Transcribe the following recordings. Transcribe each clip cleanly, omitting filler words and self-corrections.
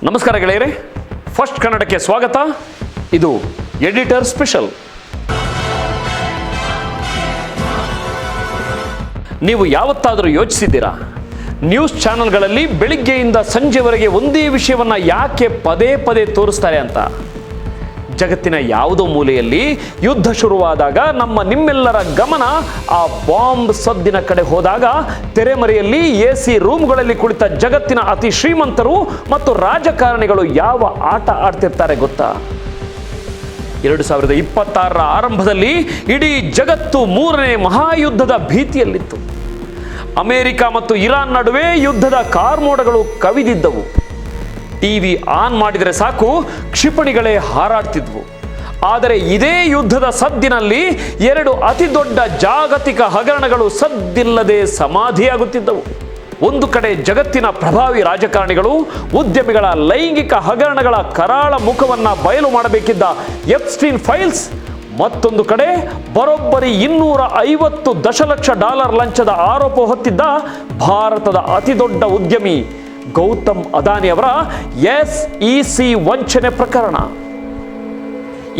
ನಮಸ್ಕಾರ ಗೆಳೆಯರೇ, ಫಸ್ಟ್ ಕನ್ನಡಕ್ಕೆ ಸ್ವಾಗತ. ಇದು ಎಡಿಟರ್ ಸ್ಪೆಷಲ್. ನೀವು ಯಾವತ್ತಾದರೂ ಯೋಚಿಸಿದ್ದೀರಾ, ನ್ಯೂಸ್ ಚಾನೆಲ್ಗಳಲ್ಲಿ ಬೆಳಿಗ್ಗೆಯಿಂದ ಸಂಜೆವರೆಗೆ ಒಂದೇ ವಿಷಯವನ್ನು ಯಾಕೆ ಪದೇ ಪದೇ ತೋರಿಸ್ತಾರೆ ಅಂತ? ಜಗತ್ತಿನ ಯಾವುದೋ ಮೂಲೆಯಲ್ಲಿ ಯುದ್ಧ ಶುರುವಾದಾಗ ನಿಮ್ಮೆಲ್ಲರ ಗಮನ ಆ ಬಾಂಬ್ ಸದ್ದಿನ ಕಡೆ ಹೋದಾಗ ತೆರೆಮರೆಯಲ್ಲಿ AC ರೂಮ್ಗಳಲ್ಲಿ ಕುಳಿತ ಜಗತ್ತಿನ ಅತಿ ಶ್ರೀಮಂತರು ಮತ್ತು ರಾಜಕಾರಣಿಗಳು ಯಾವ ಆಟ ಆಡ್ತಿರ್ತಾರೆ ಗೊತ್ತಾ? 2026ರ ಆರಂಭದಲ್ಲಿ ಇಡೀ ಜಗತ್ತು 3ನೇ ಮಹಾಯುದ್ಧದ ಭೀತಿಯಲ್ಲಿತ್ತು. ಅಮೆರಿಕ ಮತ್ತು ಇರಾನ್ ನಡುವೆ ಯುದ್ಧದ ಕಾರ್ಮೋಡಗಳು ಕವಿದಿದ್ದವು. ಟಿವಿ ಆನ್ ಮಾಡಿದರೆ ಸಾಕು ಕ್ಷಿಪಣಿಗಳೇ ಹಾರಾಡ್ತಿದ್ವು. ಆದರೆ ಇದೇ ಯುದ್ಧದ ಸದ್ದಿನಲ್ಲಿ 2 ಅತಿ ದೊಡ್ಡ ಜಾಗತಿಕ ಹಗರಣಗಳು ಸದ್ದಿಲ್ಲದೆ ಸಮಾಧಿಯಾಗುತ್ತಿದ್ದವು. ಒಂದು ಕಡೆ ಜಗತ್ತಿನ ಪ್ರಭಾವಿ ರಾಜಕಾರಣಿಗಳು, ಉದ್ಯಮಿಗಳ ಲೈಂಗಿಕ ಹಗರಣಗಳ ಕರಾಳ ಮುಖವನ್ನು ಬಯಲು ಮಾಡಬೇಕಿದ್ದ ಎಪ್ಸ್ಟೀನ್ ಫೈಲ್ಸ್, ಮತ್ತೊಂದು ಕಡೆ ಬರೋಬ್ಬರಿ $250 ದಶಲಕ್ಷ ಲಂಚದ ಆರೋಪ ಹೊತ್ತಿದ್ದ ಭಾರತದ ಅತಿದೊಡ್ಡ ಉದ್ಯಮಿ ಗೌತಮ್ ಅದಾನಿ ಅವರ SEC ವಂಚನೆ ಪ್ರಕರಣ.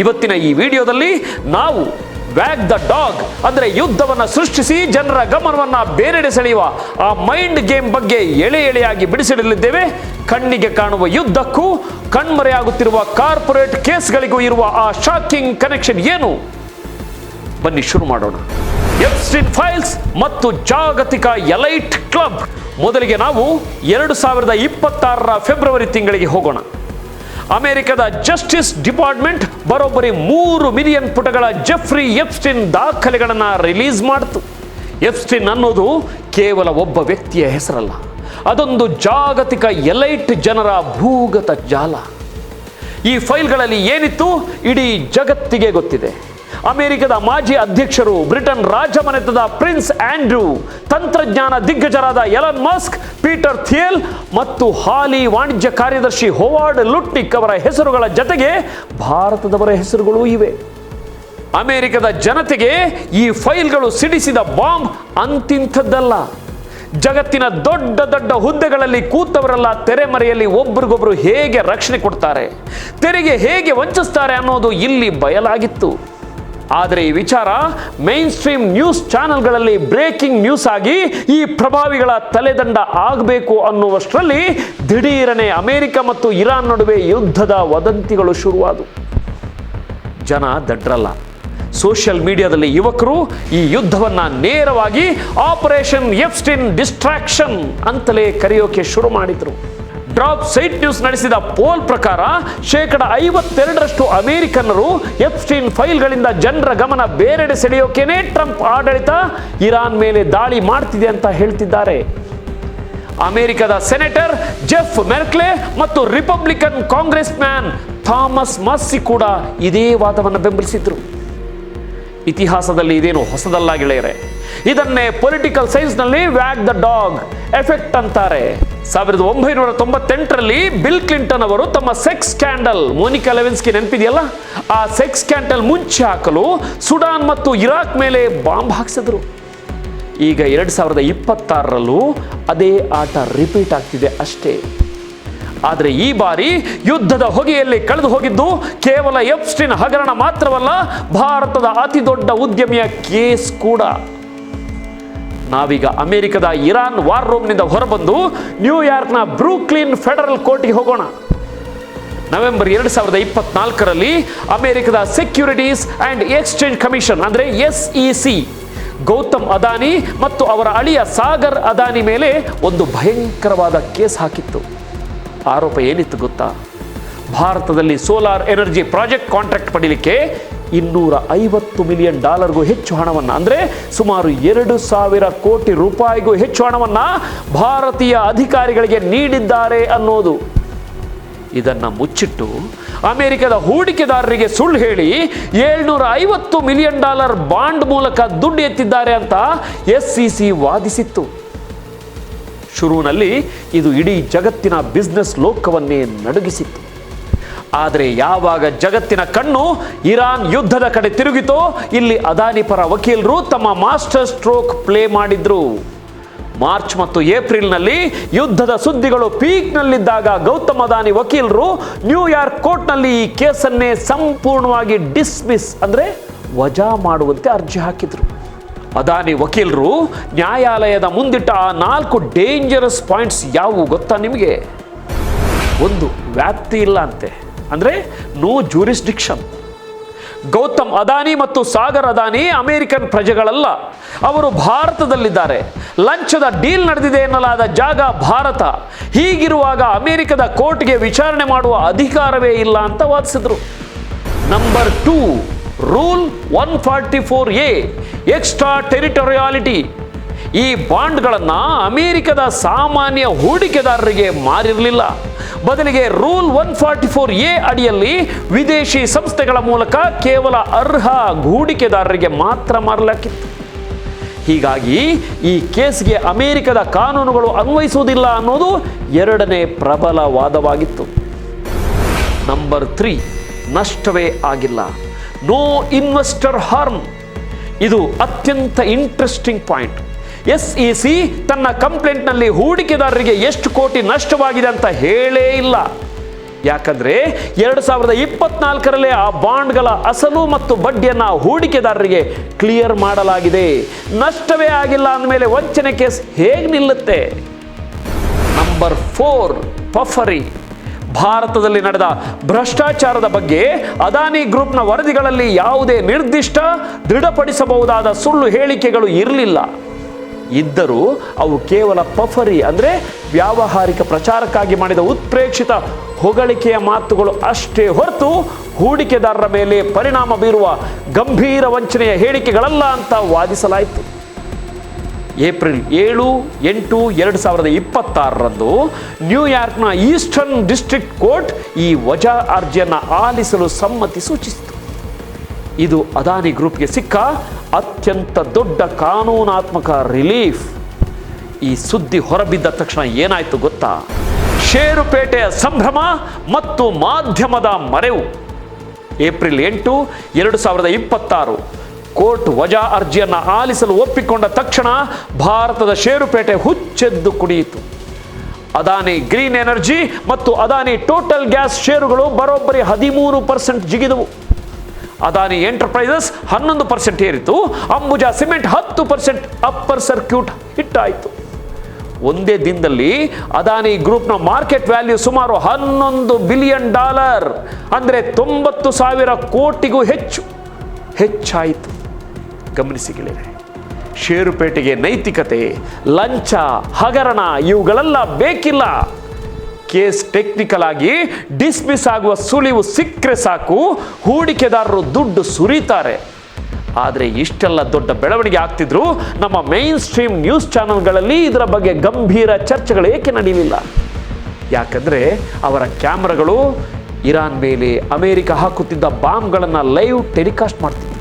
ಇವತ್ತಿನ ಈ ವಿಡಿಯೋದಲ್ಲಿ ನಾವು ವ್ಯಾಗ್ ದ ಡಾಗ್ ಅಂದರೆ ಯುದ್ಧವನ್ನು ಸೃಷ್ಟಿಸಿ ಜನರ ಗಮನವನ್ನು ಬೇರೆಡೆ ಸೆಳೆಯುವ ಆ ಮೈಂಡ್ ಗೇಮ್ ಬಗ್ಗೆ ಎಳೆಯಾಗಿ ಬಿಡಿಸಿಡಲಿದ್ದೇವೆ. ಕಣ್ಣಿಗೆ ಕಾಣುವ ಯುದ್ಧಕ್ಕೂ ಕಣ್ಮರೆಯಾಗುತ್ತಿರುವ ಕಾರ್ಪೊರೇಟ್ ಕೇಸ್ಗಳಿಗೂ ಇರುವ ಆ ಶಾಕಿಂಗ್ ಕನೆಕ್ಷನ್ ಏನು? ಬನ್ನಿ ಶುರು ಮಾಡೋಣ. ಎಪ್ಸ್ಟೀನ್ ಫೈಲ್ಸ್ ಮತ್ತು ಜಾಗತಿಕ ಎಲೈಟ್ ಕ್ಲಬ್. ಮೊದಲಿಗೆ ನಾವು 2026ರ ಫೆಬ್ರವರಿ ತಿಂಗಳಿಗೆ ಹೋಗೋಣ. ಅಮೆರಿಕದ ಜಸ್ಟಿಸ್ ಡಿಪಾರ್ಟ್ಮೆಂಟ್ ಬರೋಬ್ಬರಿ 3 ಮಿಲಿಯನ್ ಪುಟಗಳ ಜೆಫ್ರಿ ಎಪ್ಸ್ಟೀನ್ ದಾಖಲೆಗಳನ್ನು ರಿಲೀಸ್ ಮಾಡಿತು. ಎಪ್ಸ್ಟೀನ್ ಅನ್ನೋದು ಕೇವಲ ಒಬ್ಬ ವ್ಯಕ್ತಿಯ ಹೆಸರಲ್ಲ, ಅದೊಂದು ಜಾಗತಿಕ ಎಲೈಟ್ ಜನರ ಭೂಗತ ಜಾಲ. ಈ ಫೈಲ್ಗಳಲ್ಲಿ ಏನಿತ್ತು ಇಡೀ ಜಗತ್ತಿಗೆ ಗೊತ್ತಿದೆ. ಅಮೆರಿಕದ ಮಾಜಿ ಅಧ್ಯಕ್ಷರು, ಬ್ರಿಟನ್ ರಾಜಮನೆತದ ಪ್ರಿನ್ಸ್ ಆಂಡ್ರೂ, ತಂತ್ರಜ್ಞಾನ ದಿಗ್ಗಜರಾದ ಎಲನ್ ಮಸ್ಕ್, ಪೀಟರ್ ಥಿಯೆಲ್ ಮತ್ತು ಹಾಲಿ ವಾಣಿಜ್ಯ ಕಾರ್ಯದರ್ಶಿ ಹೊವಾರ್ಡ್ ಲುಟ್ನಿಕ್ ಅವರ ಹೆಸರುಗಳ ಜತೆಗೆ ಭಾರತದವರ ಹೆಸರುಗಳೂ ಇವೆ. ಅಮೆರಿಕದ ಜನತೆಗೆ ಈ ಫೈಲ್ಗಳು ಸಿಡಿಸಿದ ಬಾಂಬ್ ಅಂತಿಂಥದ್ದಲ್ಲ. ಜಗತ್ತಿನ ದೊಡ್ಡ ದೊಡ್ಡ ಹುದ್ದೆಗಳಲ್ಲಿ ಕೂತವರೆಲ್ಲ ತೆರೆಮರೆಯಲ್ಲಿ ಒಬ್ರಿಗೊಬ್ರು ಹೇಗೆ ರಕ್ಷಣೆ ಕೊಡ್ತಾರೆ, ತೆರಿಗೆ ಹೇಗೆ ವಂಚಿಸ್ತಾರೆ ಅನ್ನೋದು ಇಲ್ಲಿ ಬಯಲಾಗಿತ್ತು. ಆದರೆ ಈ ವಿಚಾರ ಮೈನ್ ಸ್ಟ್ರೀಮ್ ನ್ಯೂಸ್ ಚಾನೆಲ್ಗಳಲ್ಲಿ ಬ್ರೇಕಿಂಗ್ ನ್ಯೂಸ್ ಆಗಿ ಈ ಪ್ರಭಾವಿಗಳ ತಲೆದಂಡ ಆಗಬೇಕು ಅನ್ನುವಷ್ಟರಲ್ಲಿ ದಿಢೀರನೆ ಅಮೆರಿಕ ಮತ್ತು ಇರಾನ್ ನಡುವೆ ಯುದ್ಧದ ವದಂತಿಗಳು ಶುರುವಾದವು. ಜನ ದಡ್ರಲ್ಲ. ಸೋಷಿಯಲ್ ಮೀಡಿಯಾದಲ್ಲಿ ಯುವಕರು ಈ ಯುದ್ಧವನ್ನು ನೇರವಾಗಿ ಆಪರೇಷನ್ ಎಪ್ಸ್ಟೀನ್ ಡಿಸ್ಟ್ರಾಕ್ಷನ್ ಅಂತಲೇ ಕರೆಯೋಕೆ ಶುರು ಮಾಡಿದರು. ಡ್ರಾಪ್ ಸೈಟ್ ನ್ಯೂಸ್ ನಡೆಸಿದ ಪೋಲ್ ಪ್ರಕಾರ 52% ಅಮೆರಿಕನ್ನರು ಎಪ್ಸ್ಟೀನ್ ಫೈಲ್ಗಳಿಂದ ಜನರ ಗಮನ ಬೇರೆಡೆ ಸೆಳೆಯೋಕೆನೇ ಟ್ರಂಪ್ ಆಡಳಿತ ಇರಾನ್ ಮೇಲೆ ದಾಳಿ ಮಾಡ್ತಿದೆ ಅಂತ ಹೇಳ್ತಿದ್ದಾರೆ. ಅಮೆರಿಕದ ಸೆನೆಟರ್ ಜೆಫ್ ಮೆರ್ಕ್ಲೆ ಮತ್ತು Republican congressman Thomas Massie ಕೂಡ ಇದೇ ವಾದವನ್ನು ಬೆಂಬಲಿಸಿದ್ರು. ಇತಿಹಾಸದಲ್ಲಿ ಇದೇನು ಹೊಸದಲ್ಲ ಗೆಳೆಯರೆ. ಇದನ್ನೇ ಪೊಲಿಟಿಕಲ್ ಸೈನ್ಸ್ನಲ್ಲಿ ವ್ಯಾಗ್ ದ ಡಾಗ್ ಎಫೆಕ್ಟ್ ಅಂತಾರೆ. 1998ರಲ್ಲಿ ಬಿಲ್ ಕ್ಲಿಂಟನ್ ಅವರು ತಮ್ಮ ಸೆಕ್ಸ್ ಸ್ಕ್ಯಾಂಡಲ್, ಮೋನಿಕಾ ಲೆವಿನ್ಸ್ಕಿ ನೆನಪಿದೆಯಲ್ಲ, ಆ ಸೆಕ್ಸ್ ಸ್ಕ್ಯಾಂಡಲ್ ಮುಂಚೆ ಹಾಕಲು ಸುಡಾನ್ ಮತ್ತು ಇರಾಕ್ ಮೇಲೆ ಬಾಂಬ್ ಹಾಕಿಸಿದ್ರು. ಈಗ 2026ರಲ್ಲೂ ಅದೇ ಆಟ ರಿಪೀಟ್ ಆಗ್ತಿದೆ ಅಷ್ಟೇ. ಆದರೆ ಈ ಬಾರಿ ಯುದ್ಧದ ಹೊಗೆಯಲ್ಲಿ ಕಳೆದು ಹೋಗಿದ್ದು ಕೇವಲ ಎಪ್ಸ್ಟೀನ್ ಹಗರಣ ಮಾತ್ರವಲ್ಲ, ಭಾರತದ ಅತಿ ದೊಡ್ಡ ಉದ್ಯಮಿಯ ಕೇಸ್ ಕೂಡ. ನಾವೀಗ ಅಮೆರಿಕದ ಇರಾನ್ ವಾರ್ ರೂಮ್ನಿಂದ ಹೊರಬಂದು ನ್ಯೂಯಾರ್ಕ್ನ ಬ್ರೂಕ್ಲಿನ್ ಫೆಡರಲ್ ಕೋರ್ಟ್ಗೆ ಹೋಗೋಣ. ನವೆಂಬರ್ 2024ರಲ್ಲಿ ಅಮೆರಿಕದ ಸೆಕ್ಯೂರಿಟೀಸ್ ಅಂಡ್ ಎಕ್ಸ್ಚೇಂಜ್ ಕಮಿಷನ್ ಅಂದರೆ SEC ಗೌತಮ್ ಅದಾನಿ ಮತ್ತು ಅವರ ಅಳಿಯ ಸಾಗರ್ ಅದಾನಿ ಮೇಲೆ ಒಂದು ಭಯಂಕರವಾದ ಕೇಸ್ ಹಾಕಿತ್ತು. ಆರೋಪ ಏನಿತ್ತು ಗೊತ್ತಾ? ಭಾರತದಲ್ಲಿ ಸೋಲಾರ್ ಎನರ್ಜಿ ಪ್ರಾಜೆಕ್ಟ್ ಕಾಂಟ್ರಾಕ್ಟ್ ಪಡೀಲಿಕ್ಕೆ $250 ಮಿಲಿಯನ್ ಹೆಚ್ಚು ಹಣವನ್ನು, ಅಂದರೆ ಸುಮಾರು 2,000 ಕೋಟಿ ರೂಪಾಯಿಗೂ ಹೆಚ್ಚು ಹಣವನ್ನು ಭಾರತೀಯ ಅಧಿಕಾರಿಗಳಿಗೆ ನೀಡಿದ್ದಾರೆ ಅನ್ನೋದು. ಇದನ್ನು ಮುಚ್ಚಿಟ್ಟು ಅಮೆರಿಕದ ಹೂಡಿಕೆದಾರರಿಗೆ ಸುಳ್ಳು ಹೇಳಿ $750 ಮಿಲಿಯನ್ ಬಾಂಡ್ ಮೂಲಕ ದುಡ್ಡು ಎತ್ತಿದ್ದಾರೆ ಅಂತ SEC ವಾದಿಸಿತ್ತು. ಶುರುವಿನಲ್ಲಿ ಇದು ಇಡೀ ಜಗತ್ತಿನ ಬಿಸ್ನೆಸ್ ಲೋಕವನ್ನೇ ನಡುಗಿಸಿತ್ತು. ಆದರೆ ಯಾವಾಗ ಜಗತ್ತಿನ ಕಣ್ಣು ಇರಾನ್ ಯುದ್ಧದ ಕಡೆ ತಿರುಗಿತೋ, ಇಲ್ಲಿ ಅದಾನಿ ಪರ ವಕೀಲರು ತಮ್ಮ ಮಾಸ್ಟರ್ ಸ್ಟ್ರೋಕ್ ಪ್ಲೇ ಮಾಡಿದ್ರು. ಮಾರ್ಚ್ ಮತ್ತು ಏಪ್ರಿಲ್ನಲ್ಲಿ ಯುದ್ಧದ ಸುದ್ದಿಗಳು ಪೀಕ್ನಲ್ಲಿದ್ದಾಗ ಗೌತಮ್ ಅದಾನಿ ವಕೀಲರು ನ್ಯೂಯಾರ್ಕ್ ಕೋರ್ಟ್ನಲ್ಲಿ ಈ ಕೇಸನ್ನೇ ಸಂಪೂರ್ಣವಾಗಿ ಡಿಸ್ಮಿಸ್ ಅಂದರೆ ವಜಾ ಮಾಡುವಂತೆ ಅರ್ಜಿ ಹಾಕಿದರು. ಅದಾನಿ ವಕೀಲರು ನ್ಯಾಯಾಲಯದ ಮುಂದಿಟ್ಟ ಆ 4 ಡೇಂಜರಸ್ ಪಾಯಿಂಟ್ಸ್ ಯಾವುವು ಗೊತ್ತಾ ನಿಮಗೆ? 1, ವ್ಯಾಪ್ತಿ ಇಲ್ಲ ಅಂತೆ, ಅಂದರೆ ನೋ ಜ್ಯೂರಿಸ್ಡಿಕ್ಷನ್. ಗೌತಮ್ ಅದಾನಿ ಮತ್ತು ಸಾಗರ್ ಅದಾನಿ ಅಮೆರಿಕನ್ ಪ್ರಜೆಗಳಲ್ಲ, ಅವರು ಭಾರತದಲ್ಲಿದ್ದಾರೆ. ಲಂಚದ ಡೀಲ್ ನಡೆದಿದೆ ಎನ್ನಲಾದ ಜಾಗ ಭಾರತ. ಹೀಗಿರುವಾಗ ಅಮೆರಿಕದ ಕೋರ್ಟ್ಗೆ ವಿಚಾರಣೆ ಮಾಡುವ ಅಧಿಕಾರವೇ ಇಲ್ಲ ಅಂತ ವಾದಿಸಿದ್ರು. Number 2, rule 144A, extraterritoriality. ಈ ಬಾಂಡ್ಗಳನ್ನು ಅಮೆರಿಕದ ಸಾಮಾನ್ಯ ಹೂಡಿಕೆದಾರರಿಗೆ ಮಾರಿರಲಿಲ್ಲ. ಬದಲಿಗೆ ರೂಲ್ 144A ಅಡಿಯಲ್ಲಿ ವಿದೇಶಿ ಸಂಸ್ಥೆಗಳ ಮೂಲಕ ಕೇವಲ ಅರ್ಹ ಹೂಡಿಕೆದಾರರಿಗೆ ಮಾತ್ರ ಮಾರಲಾಗಿತ್ತು. ಹೀಗಾಗಿ ಈ ಕೇಸ್ಗೆ ಅಮೆರಿಕದ ಕಾನೂನುಗಳು ಅನ್ವಯಿಸುವುದಿಲ್ಲ ಅನ್ನೋದು 2ನೇ ಪ್ರಬಲ ವಾದವಾಗಿತ್ತು. ನಂಬರ್ 3, ನಷ್ಟವೇ ಆಗಿಲ್ಲ. No investor harm. ಇದು ಅತ್ಯಂತ ಇಂಟ್ರೆಸ್ಟಿಂಗ್ ಪಾಯಿಂಟ್. SEC ತನ್ನ ಕಂಪ್ಲೇಂಟ್ನಲ್ಲಿ ಹೂಡಿಕೆದಾರರಿಗೆ ಎಷ್ಟು ಕೋಟಿ ನಷ್ಟವಾಗಿದೆ ಅಂತ ಹೇಳೇ ಇಲ್ಲ. ಯಾಕಂದ್ರೆ 2024ರಲ್ಲಿ ಆ ಬಾಂಡ್ಗಳ ಅಸಲು ಮತ್ತು ಬಡ್ಡಿಯನ್ನು ಹೂಡಿಕೆದಾರರಿಗೆ ಕ್ಲಿಯರ್ ಮಾಡಲಾಗಿದೆ. ನಷ್ಟವೇ ಆಗಿಲ್ಲ ಅಂದಮೇಲೆ ವಂಚನೆ ಕೇಸ್ ಹೇಗೆ ನಿಲ್ಲುತ್ತೆ? ನಂಬರ್ 4, ಪಫರಿ. ಭಾರತದಲ್ಲಿ ನಡೆದ ಭ್ರಷ್ಟಾಚಾರದ ಬಗ್ಗೆ ಅದಾನಿ ಗ್ರೂಪ್ನ ವರದಿಗಳಲ್ಲಿ ಯಾವುದೇ ನಿರ್ದಿಷ್ಟ ದೃಢಪಡಿಸಬಹುದಾದ ಸುಳ್ಳು ಹೇಳಿಕೆಗಳು ಇರಲಿಲ್ಲ. ಇದ್ದರೂ ಅವು ಕೇವಲ ಪಫರಿ ಅಂದರೆ ವ್ಯಾವಹಾರಿಕ ಪ್ರಚಾರಕ್ಕಾಗಿ ಮಾಡಿದ ಉತ್ಪ್ರೇಕ್ಷಿತ ಹೊಗಳಿಕೆಯ ಮಾತುಗಳು ಅಷ್ಟೇ ಹೊರತು ಹೂಡಿಕೆದಾರರ ಮೇಲೆ ಪರಿಣಾಮ ಬೀರುವ ಗಂಭೀರ ವಂಚನೆಯ ಹೇಳಿಕೆಗಳಲ್ಲ ಅಂತ ವಾದಿಸಲಾಯಿತು. ಏಪ್ರಿಲ್ 7, 8, 2026ರಂದು ನ್ಯೂಯಾರ್ಕ್ನ ಈಸ್ಟರ್ನ್ ಡಿಸ್ಟ್ರಿಕ್ಟ್ ಕೋರ್ಟ್ ಈ ವಜಾ ಅರ್ಜಿಯನ್ನು ಆಲಿಸಲು ಸಮ್ಮತಿ ಸೂಚಿಸಿತು. ಇದು ಅದಾನಿ ಗ್ರೂಪ್ಗೆ ಸಿಕ್ಕ ಅತ್ಯಂತ ದೊಡ್ಡ ಕಾನೂನಾತ್ಮಕ ರಿಲೀಫ್. ಈ ಸುದ್ದಿ ಹೊರಬಿದ್ದ ತಕ್ಷಣ ಏನಾಯಿತು ಗೊತ್ತಾ? ಷೇರುಪೇಟೆಯ ಸಂಭ್ರಮ ಮತ್ತು ಮಾಧ್ಯಮದ ಮರೆವು. ಏಪ್ರಿಲ್ 8, 2026 ಕೋರ್ಟ್ ವಜಾ ಅರ್ಜಿಯನ್ನು ಆಲಿಸಲು ಒಪ್ಪಿಕೊಂಡ ತಕ್ಷಣ ಭಾರತದ ಷೇರುಪೇಟೆ ಹುಚ್ಚೆದ್ದು ಕುಡಿಯಿತು. ಅದಾನಿ ಗ್ರೀನ್ ಎನರ್ಜಿ ಮತ್ತು ಅದಾನಿ ಟೋಟಲ್ ಗ್ಯಾಸ್ ಷೇರುಗಳು ಬರೋಬ್ಬರಿ 13% ಜಿಗಿದವು. ಅದಾನಿ ಎಂಟರ್ಪ್ರೈಸಸ್ 11% ಏರಿತು. Ambuja cement 10% upper circuit hit ಆಯಿತು. ಒಂದೇ ದಿನದಲ್ಲಿ ಅದಾನಿ ಗ್ರೂಪ್ನ ಮಾರ್ಕೆಟ್ ವ್ಯಾಲ್ಯೂ ಸುಮಾರು $11 ಬಿಲಿಯನ್, ಅಂದರೆ 90,000 ಕೋಟಿಗೂ ಹೆಚ್ಚಾಯಿತು. ಗಮನಿಸಿ ಗೆಳೆಯರೆ, ಷೇರುಪೇಟೆಗೆ ನೈತಿಕತೆ, ಲಂಚ, ಹಗರಣ ಇವುಗಳೆಲ್ಲ ಬೇಕಿಲ್ಲ. ಕೇಸ್ ಟೆಕ್ನಿಕಲ್ ಆಗಿ ಡಿಸ್ಮಿಸ್ ಆಗುವ ಸುಳಿವು ಸಿಕ್ಕರೆ ಸಾಕು, ಹೂಡಿಕೆದಾರರು ದುಡ್ಡು ಸುರಿತಾರೆ. ಆದರೆ ಇಷ್ಟೆಲ್ಲ ದೊಡ್ಡ ಬೆಳವಣಿಗೆ ಆಗ್ತಿದ್ರು ನಮ್ಮ ಮೈನ್ ಸ್ಟ್ರೀಮ್ ನ್ಯೂಸ್ ಚಾನೆಲ್ಗಳಲ್ಲಿ ಇದರ ಬಗ್ಗೆ ಗಂಭೀರ ಚರ್ಚೆಗಳು ಏಕೆ ನಡೆಯಲಿಲ್ಲ? ಯಾಕಂದರೆ ಅವರ ಕ್ಯಾಮ್ರಾಗಳು ಇರಾನ್ ಮೇಲೆ ಅಮೆರಿಕ ಹಾಕುತ್ತಿದ್ದ ಬಾಂಬ್ಗಳನ್ನು ಲೈವ್ ಟೆಲಿಕಾಸ್ಟ್ ಮಾಡ್ತಿದ್ದರು.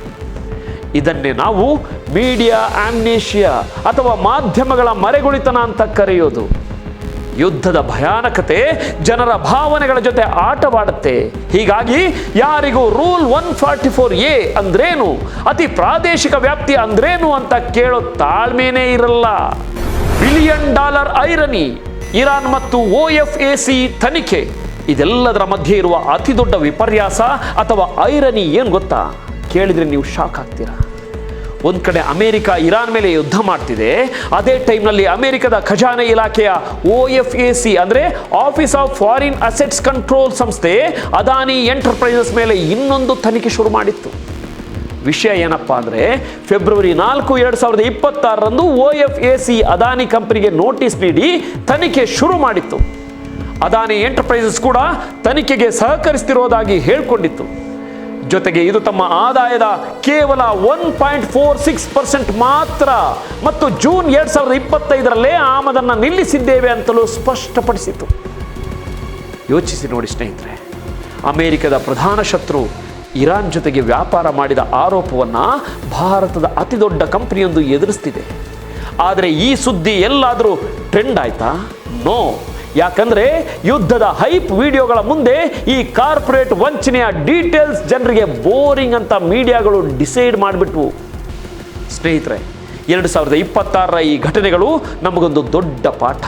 ಇದನ್ನೇ ನಾವು ಮೀಡಿಯಾ ಆಮ್ನೇಷಿಯಾ ಅಥವಾ ಮಾಧ್ಯಮಗಳ ಮರೆಗುಳಿತನ ಅಂತ ಕರೆಯೋದು. ಯುದ್ಧದ ಭಯಾನಕತೆ ಜನರ ಭಾವನೆಗಳ ಜೊತೆ ಆಟವಾಡುತ್ತೆ. ಹೀಗಾಗಿ ಯಾರಿಗೂ ರೂಲ್ 144A ಅಂದ್ರೇನು, ಅತಿ ಪ್ರಾದೇಶಿಕ ವ್ಯಾಪ್ತಿ ಅಂದ್ರೇನು ಅಂತ ಕೇಳೋ ತಾಳ್ಮೆನೇ ಇರಲ್ಲ. $1 ಬಿಲಿಯನ್ ಐರನಿ, ಇರಾನ್ ಮತ್ತು OFAC ತನಿಖೆ, ಇದೆಲ್ಲದರ ಮಧ್ಯೆ ಇರುವ ಅತಿ ದೊಡ್ಡ ವಿಪರ್ಯಾಸ ಅಥವಾ ಐರನಿ ಏನು ಗೊತ್ತಾ? ಕೇಳಿದ್ರೆ ನೀವು ಶಾಕ್ ಆಗ್ತೀರಾ. ಒಂದು ಕಡೆ ಅಮೆರಿಕ ಇರಾನ್ ಮೇಲೆ ಯುದ್ಧ ಮಾಡ್ತಿದೆ, ಅದೇ ಟೈಮ್ನಲ್ಲಿ ಅಮೆರಿಕದ ಖಜಾನೆ ಇಲಾಖೆಯ OFAC ಅಂದರೆ office of foreign assets control ಸಂಸ್ಥೆ ಅದಾನಿ ಎಂಟರ್ಪ್ರೈಸಸ್ ಮೇಲೆ ಇನ್ನೊಂದು ತನಿಖೆ ಶುರು ಮಾಡಿತ್ತು. ವಿಷಯ ಏನಪ್ಪಾ ಅಂದರೆ ಫೆಬ್ರವರಿ 4, 2026ರಂದು OFAC ಅದಾನಿ ಕಂಪನಿಗೆ ನೋಟಿಸ್ ನೀಡಿ ತನಿಖೆ ಶುರು ಮಾಡಿತ್ತು. ಅದಾನಿ ಎಂಟರ್ಪ್ರೈಸಸ್ ಕೂಡ ತನಿಖೆಗೆ ಸಹಕರಿಸ್ತಿರೋದಾಗಿ ಹೇಳಿಕೊಂಡಿತ್ತು. ಜೊತೆಗೆ ಇದು ತಮ್ಮ ಆದಾಯದ ಕೇವಲ 1.46% ಮಾತ್ರ ಮತ್ತು ಜೂನ್ 2025ರಲ್ಲೇ ಆಮದನ್ನು ನಿಲ್ಲಿಸಿದ್ದೇವೆ ಅಂತಲೂ ಸ್ಪಷ್ಟಪಡಿಸಿತು. ಯೋಚಿಸಿ ನೋಡಿ ಸ್ನೇಹಿತರೆ, ಅಮೆರಿಕದ ಪ್ರಧಾನ ಶತ್ರು ಇರಾನ್ ಜೊತೆಗೆ ವ್ಯಾಪಾರ ಮಾಡಿದ ಆರೋಪವನ್ನು ಭಾರತದ ಅತಿ ದೊಡ್ಡ ಕಂಪನಿಯೊಂದು ಎದುರಿಸ್ತಿದೆ. ಆದರೆ ಈ ಸುದ್ದಿ ಎಲ್ಲಾದರೂ ಟ್ರೆಂಡ್ ಆಯ್ತಾ? ನೋ. ಯಾಕಂದ್ರೆ ಯುದ್ಧದ ಹೈಪ್ ವಿಡಿಯೋಗಳ ಮುಂದೆ ಈ ಕಾರ್ಪೊರೇಟ್ ವಂಚನೆಯ ಡೀಟೇಲ್ಸ್ ಜನರಿಗೆ ಬೋರಿಂಗ್ ಅಂತ ಮೀಡಿಯಾಗಳು ಡಿಸೈಡ್ ಮಾಡಿಬಿಟ್ವು. ಸ್ನೇಹಿತರೆ, 2026ರ ಈ ಘಟನೆಗಳು ನಮಗೊಂದು ದೊಡ್ಡ ಪಾಠ.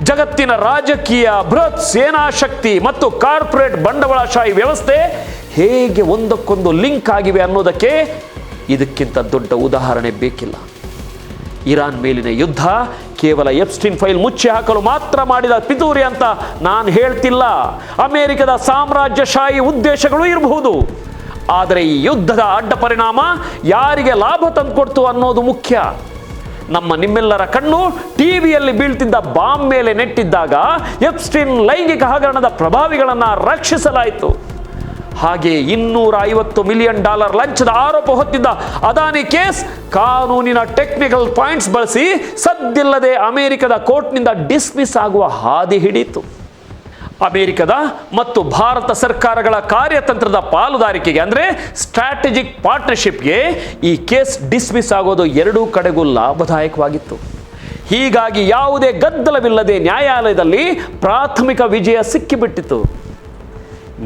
ಜಗತ್ತಿನ ರಾಜಕೀಯ, ಬೃಹತ್ ಸೇನಾಶಕ್ತಿ ಮತ್ತು ಕಾರ್ಪೊರೇಟ್ ಬಂಡವಾಳಶಾಹಿ ವ್ಯವಸ್ಥೆ ಹೇಗೆ ಒಂದಕ್ಕೊಂದು ಲಿಂಕ್ ಆಗಿವೆ ಅನ್ನೋದಕ್ಕೆ ಇದಕ್ಕಿಂತ ದೊಡ್ಡ ಉದಾಹರಣೆ ಬೇಕಿಲ್ಲ. ಇರಾನ್ ಮೇಲಿನ ಯುದ್ಧ ಕೇವಲ ಎಪ್ಸ್ಟೀನ್ ಫೈಲ್ ಮುಚ್ಚಿ ಹಾಕಲು ಮಾತ್ರ ಮಾಡಿದ ಪಿತೂರಿ ಅಂತ ನಾನು ಹೇಳ್ತಿಲ್ಲ. ಅಮೆರಿಕದ ಸಾಮ್ರಾಜ್ಯಶಾಹಿ ಉದ್ದೇಶಗಳು ಇರಬಹುದು. ಆದರೆ ಈ ಯುದ್ಧದ ಅಡ್ಡ ಪರಿಣಾಮ ಯಾರಿಗೆ ಲಾಭ ತಂದುಕೊಡ್ತು ಅನ್ನೋದು ಮುಖ್ಯ. ನಿಮ್ಮೆಲ್ಲರ ಕಣ್ಣು ಟಿವಿಯಲ್ಲಿ ಬೀಳ್ತಿದ್ದ ಬಾಂಬ್ ಮೇಲೆ ನೆಟ್ಟಿದ್ದಾಗ ಎಪ್ಸ್ಟೀನ್ ಲೈಂಗಿಕ ಹಗರಣದ ಪ್ರಭಾವಿಗಳನ್ನು ರಕ್ಷಿಸಲಾಯಿತು. ಹಾಗೆ $250 ಮಿಲಿಯನ್ ಲಂಚದ ಆರೋಪ ಹೊತ್ತಿದ್ದ ಅದಾನಿ ಕೇಸ್ ಕಾನೂನಿನ ಟೆಕ್ನಿಕಲ್ ಪಾಯಿಂಟ್ಸ್ ಬಳಸಿ ಸದ್ದಿಲ್ಲದೆ ಅಮೆರಿಕದ ಕೋರ್ಟ್ನಿಂದ ಡಿಸ್ಮಿಸ್ ಆಗುವ ಹಾದಿ ಹಿಡಿಯಿತು. ಅಮೆರಿಕದ ಮತ್ತು ಭಾರತ ಸರ್ಕಾರಗಳ ಕಾರ್ಯತಂತ್ರದ ಪಾಲುದಾರಿಕೆಗೆ ಅಂದರೆ ಸ್ಟ್ರಾಟಜಿಕ್ ಪಾರ್ಟ್ನರ್ಶಿಪ್ಗೆ ಈ ಕೇಸ್ ಡಿಸ್ಮಿಸ್ ಆಗೋದು ಎರಡೂ ಕಡೆಗೂ ಲಾಭದಾಯಕವಾಗಿತ್ತು. ಹೀಗಾಗಿ ಯಾವುದೇ ಗದ್ದಲವಿಲ್ಲದೆ ನ್ಯಾಯಾಲಯದಲ್ಲಿ ಪ್ರಾಥಮಿಕ ವಿಜಯ ಸಿಕ್ಕಿಬಿಟ್ಟಿತು.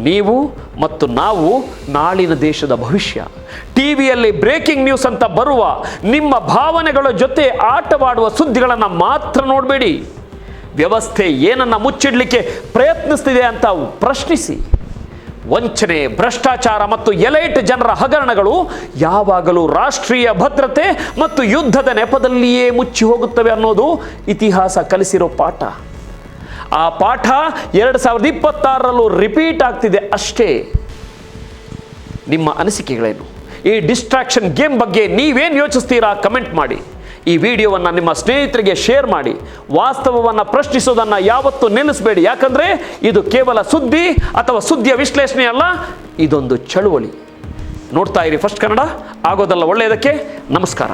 ನೀವು ಮತ್ತು ನಾವು ನಾಳಿನ ದೇಶದ ಭವಿಷ್ಯ. ಟಿವಿಯಲ್ಲಿ ಬ್ರೇಕಿಂಗ್ ನ್ಯೂಸ್ ಅಂತ ಬರುವ ನಿಮ್ಮ ಭಾವನೆಗಳ ಜೊತೆ ಆಟವಾಡುವ ಸುದ್ದಿಗಳನ್ನು ಮಾತ್ರ ನೋಡಬೇಡಿ. ವ್ಯವಸ್ಥೆ ಏನನ್ನ ಮುಚ್ಚಿಡಲಿಕ್ಕೆ ಪ್ರಯತ್ನಿಸ್ತಿದೆ ಅಂತ ಪ್ರಶ್ನಿಸಿ. ವಂಚನೆ, ಭ್ರಷ್ಟಾಚಾರ ಮತ್ತು ಎಲೈಟ್ ಜನರ ಹಗರಣಗಳು ಯಾವಾಗಲೂ ರಾಷ್ಟ್ರೀಯ ಭದ್ರತೆ ಮತ್ತು ಯುದ್ಧದ ನೆಪದಲ್ಲಿಯೇ ಮುಚ್ಚಿ ಹೋಗುತ್ತವೆ ಅನ್ನೋದು ಇತಿಹಾಸ ಕಲಿಸಿರೋ ಪಾಠ. ಆ ಪಾಠ 2026ರಲ್ಲೂ ರಿಪೀಟ್ ಆಗ್ತಿದೆ ಅಷ್ಟೇ. ನಿಮ್ಮ ಅನಿಸಿಕೆಗಳೇನು? ಈ ಡಿಸ್ಟ್ರಾಕ್ಷನ್ ಗೇಮ್ ಬಗ್ಗೆ ನೀವೇನು ಯೋಚಿಸ್ತೀರಾ? ಕಮೆಂಟ್ ಮಾಡಿ. ಈ ವಿಡಿಯೋವನ್ನು ನಿಮ್ಮ ಸ್ನೇಹಿತರಿಗೆ ಶೇರ್ ಮಾಡಿ. ವಾಸ್ತವವನ್ನು ಪ್ರಶ್ನಿಸೋದನ್ನು ಯಾವತ್ತೂ ನಿಲ್ಲಿಸಬೇಡಿ. ಯಾಕಂದರೆ ಇದು ಕೇವಲ ಸುದ್ದಿ ಅಥವಾ ಸುದ್ದಿಯ ವಿಶ್ಲೇಷಣೆ ಅಲ್ಲ, ಇದೊಂದು ಚಳುವಳಿ. ನೋಡ್ತಾ ಇರಿ ಫಸ್ಟ್ ಕನ್ನಡ. ಆಗೋದಲ್ಲ ಒಳ್ಳೆಯದಕ್ಕೆ. ನಮಸ್ಕಾರ.